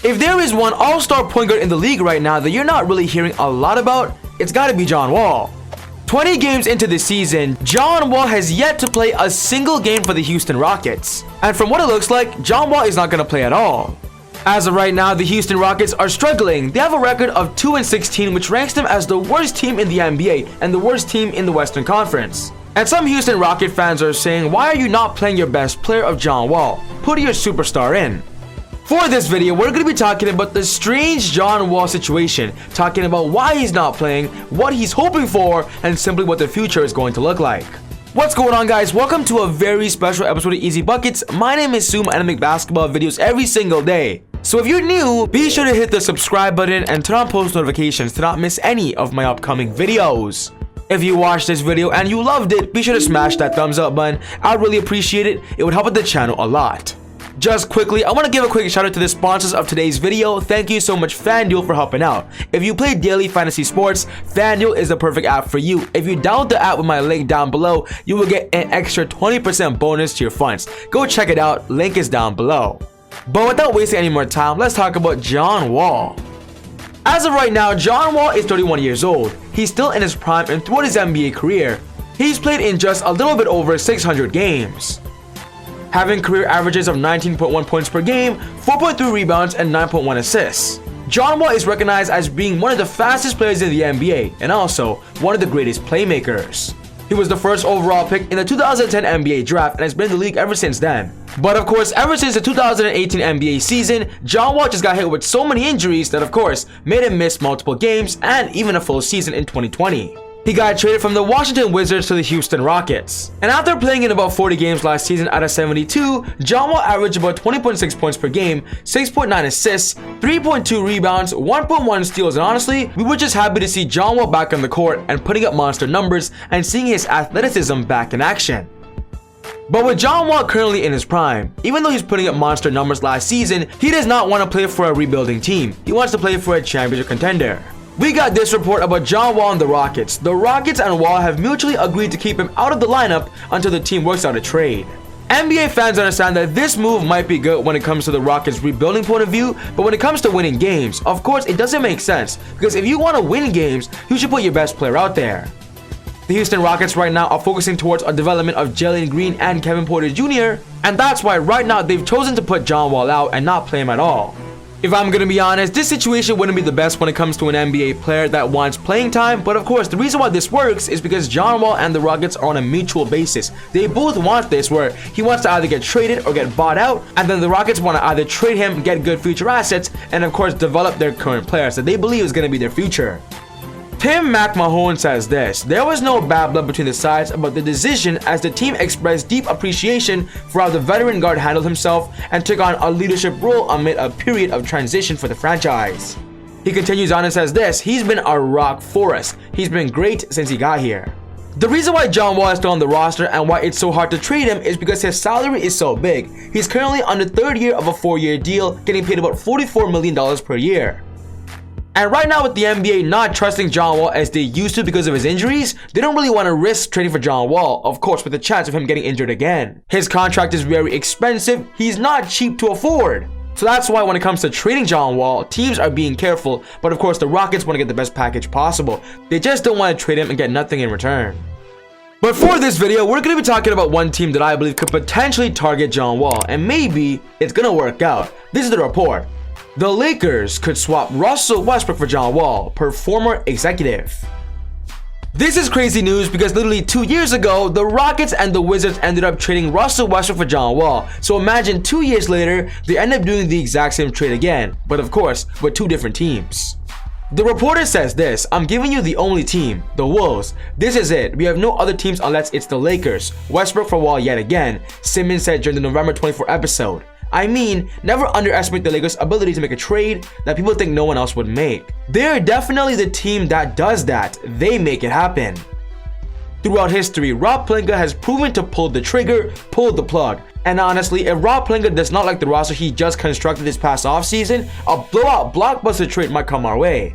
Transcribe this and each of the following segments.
If there is one all-star point guard in the league right now that you're not really hearing a lot about, it's gotta be John Wall. 20 games into the season, John Wall has yet to play a single game for the Houston Rockets. And from what it looks like, John Wall is not gonna play at all. As of right now, the Houston Rockets are struggling. They have a record of 2-16, which ranks them as the worst team in the NBA and the worst team in the Western Conference. And some Houston Rocket fans are saying, why are you not playing your best player of John Wall? Put your superstar in. For this video, we're going to be talking about the strange John Wall situation, talking about why he's not playing, what he's hoping for, and simply what the future is going to look like. What's going on, guys? Welcome to a very special episode of Easy Buckets. My name is Zoom and I make basketball videos every single day. So if you're new, be sure to hit the subscribe button and turn on post notifications to not miss any of my upcoming videos. If you watched this video and you loved it, be sure to smash that thumbs up button. I'd really appreciate it. It would help with the channel a lot. Just quickly, I want to give a quick shout out to the sponsors of today's video. Thank you so much, FanDuel, for helping out. If you play daily fantasy sports, FanDuel is the perfect app for you. If you download the app with my link down below, you will get an extra 20% bonus to your funds. Go check it out, link is down below. But without wasting any more time, let's talk about John Wall. As of right now, John Wall is 31 years old. He's still in his prime, and throughout his NBA career, he's played in just a little bit over 600 games. Having career averages of 19.1 points per game, 4.3 rebounds, and 9.1 assists. John Wall is recognized as being one of the fastest players in the NBA, and also one of the greatest playmakers. He was the first overall pick in the 2010 NBA draft and has been in the league ever since then. But of course, ever since the 2018 NBA season, John Wall just got hit with so many injuries that of course made him miss multiple games and even a full season in 2020. He got traded from the Washington Wizards to the Houston Rockets. And after playing in about 40 games last season out of 72, John Wall averaged about 20.6 points per game, 6.9 assists, 3.2 rebounds, 1.1 steals, and honestly, we were just happy to see John Wall back on the court and putting up monster numbers and seeing his athleticism back in action. But with John Wall currently in his prime, even though he's putting up monster numbers last season, he does not want to play for a rebuilding team. He wants to play for a championship contender. We got this report about John Wall and the Rockets. The Rockets and Wall have mutually agreed to keep him out of the lineup until the team works out a trade. NBA fans understand that this move might be good when it comes to the Rockets' rebuilding point of view, but when it comes to winning games, of course it doesn't make sense, because if you want to win games, you should put your best player out there. The Houston Rockets right now are focusing towards a development of Jalen Green and Kevin Porter Jr., and that's why right now they've chosen to put John Wall out and not play him at all. If I'm gonna be honest, this situation wouldn't be the best when it comes to an NBA player that wants playing time, but of course the reason why this works is because John Wall and the Rockets are on a mutual basis. They both want this, where he wants to either get traded or get bought out, and then the Rockets want to either trade him, get good future assets, and of course develop their current players that they believe is gonna be their future. Tim McMahon says this: there was no bad blood between the sides about the decision, as the team expressed deep appreciation for how the veteran guard handled himself and took on a leadership role amid a period of transition for the franchise. He continues on and says this: he's been a rock for us. He's been great since he got here. The reason why John Wall is still on the roster and why it's so hard to trade him is because his salary is so big. He's currently on the third year of a 4-year deal, getting paid about $44 million per year. And right now with the NBA not trusting John Wall as they used to because of his injuries, they don't really want to risk trading for John Wall, of course with the chance of him getting injured again. His contract is very expensive, he's not cheap to afford. So that's why when it comes to trading John Wall, teams are being careful, but of course the Rockets want to get the best package possible. They just don't want to trade him and get nothing in return. But for this video, we're going to be talking about one team that I believe could potentially target John Wall, and maybe it's going to work out. This is the report. The Lakers could swap Russell Westbrook for John Wall, per former executive. This is crazy news because literally 2 years ago, the Rockets and the Wizards ended up trading Russell Westbrook for John Wall. So imagine 2 years later, they end up doing the exact same trade again, but of course, with two different teams. The reporter says this: I'm giving you the only team, the Wolves. This is it. We have no other teams unless it's the Lakers. Westbrook for Wall yet again, Simmons said during the November 24 episode. I mean, never underestimate the Lakers' ability to make a trade that people think no one else would make. They're definitely the team that does that. They make it happen. Throughout history, Rob Pelinka has proven to pull the trigger, pull the plug. And honestly, if Rob Pelinka does not like the roster he just constructed this past offseason, a blowout blockbuster trade might come our way.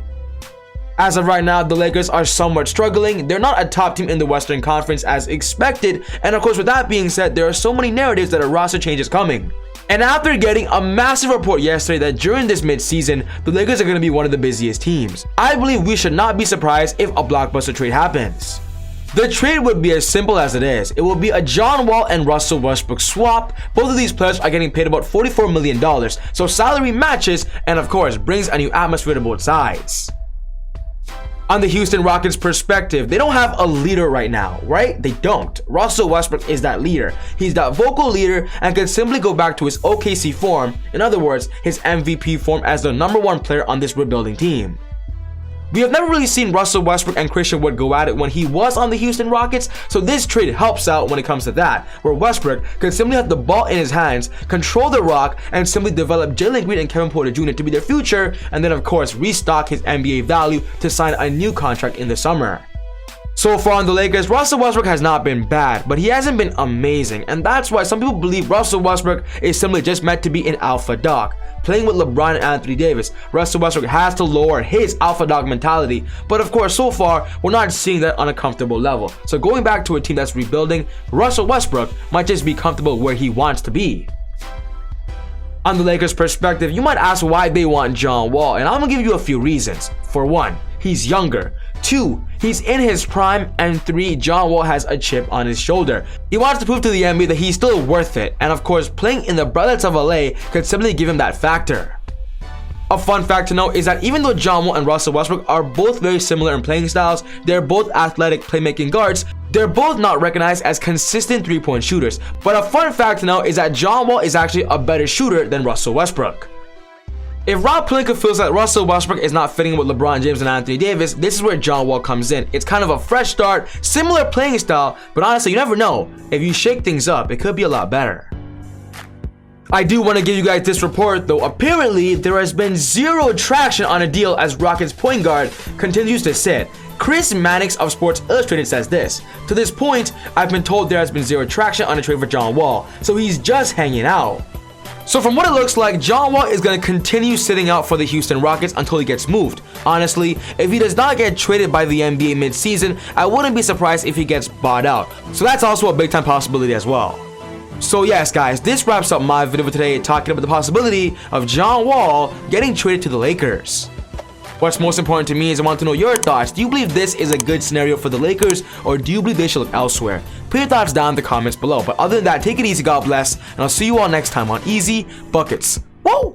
As of right now, the Lakers are somewhat struggling. They're not a top team in the Western Conference as expected, and of course with that being said, there are so many narratives that a roster change is coming. And after getting a massive report yesterday that during this midseason, the Lakers are going to be one of the busiest teams, I believe we should not be surprised if a blockbuster trade happens. The trade would be as simple as it is. It will be a John Wall and Russell Westbrook swap. Both of these players are getting paid about $44 million, so salary matches and of course brings a new atmosphere to both sides. On the Houston Rockets perspective, they don't have a leader right now, right? They don't. Russell Westbrook is that leader. He's that vocal leader and can simply go back to his OKC form, in other words, his MVP form as the #1 player on this rebuilding team. We have never really seen Russell Westbrook and Christian Wood go at it when he was on the Houston Rockets, so this trade helps out when it comes to that, where Westbrook can simply have the ball in his hands, control the rock, and simply develop Jalen Green and Kevin Porter Jr. to be their future, and then of course restock his NBA value to sign a new contract in the summer. So far on the Lakers, Russell Westbrook has not been bad, but he hasn't been amazing, and that's why some people believe Russell Westbrook is simply just meant to be an alpha dog. Playing with LeBron and Anthony Davis, Russell Westbrook has to lower his alpha dog mentality, but of course so far we're not seeing that on a comfortable level. So going back to a team that's rebuilding, Russell Westbrook might just be comfortable where he wants to be. On the Lakers perspective, you might ask why they want John Wall, and I'm gonna give you a few reasons. For one, he's younger. 2, he's in his prime, and 3, John Wall has a chip on his shoulder. He wants to prove to the NBA that he's still worth it, and of course playing in the Brothers of LA could simply give him that factor. A fun fact to note is that even though John Wall and Russell Westbrook are both very similar in playing styles, they're both athletic playmaking guards, they're both not recognized as consistent three-point shooters. But a fun fact to note is that John Wall is actually a better shooter than Russell Westbrook. If Rob Pelinka feels that Russell Westbrook is not fitting with LeBron James and Anthony Davis, this is where John Wall comes in. It's kind of a fresh start, similar playing style, but honestly, you never know. If you shake things up, it could be a lot better. I do want to give you guys this report though. Apparently, there has been zero traction on a deal as Rockets point guard continues to sit. Chris Mannix of Sports Illustrated says this: "To this point, I've been told there has been zero traction on a trade for John Wall, so he's just hanging out." So from what it looks like, John Wall is going to continue sitting out for the Houston Rockets until he gets moved. Honestly, if he does not get traded by the NBA mid-season, I wouldn't be surprised if he gets bought out. So that's also a big time possibility as well. So yes guys, this wraps up my video for today, talking about the possibility of John Wall getting traded to the Lakers. What's most important to me is I want to know your thoughts. Do you believe this is a good scenario for the Lakers, or do you believe they should look elsewhere? Put your thoughts down in the comments below. But other than that, take it easy, God bless, and I'll see you all next time on Easy Buckets. Woo!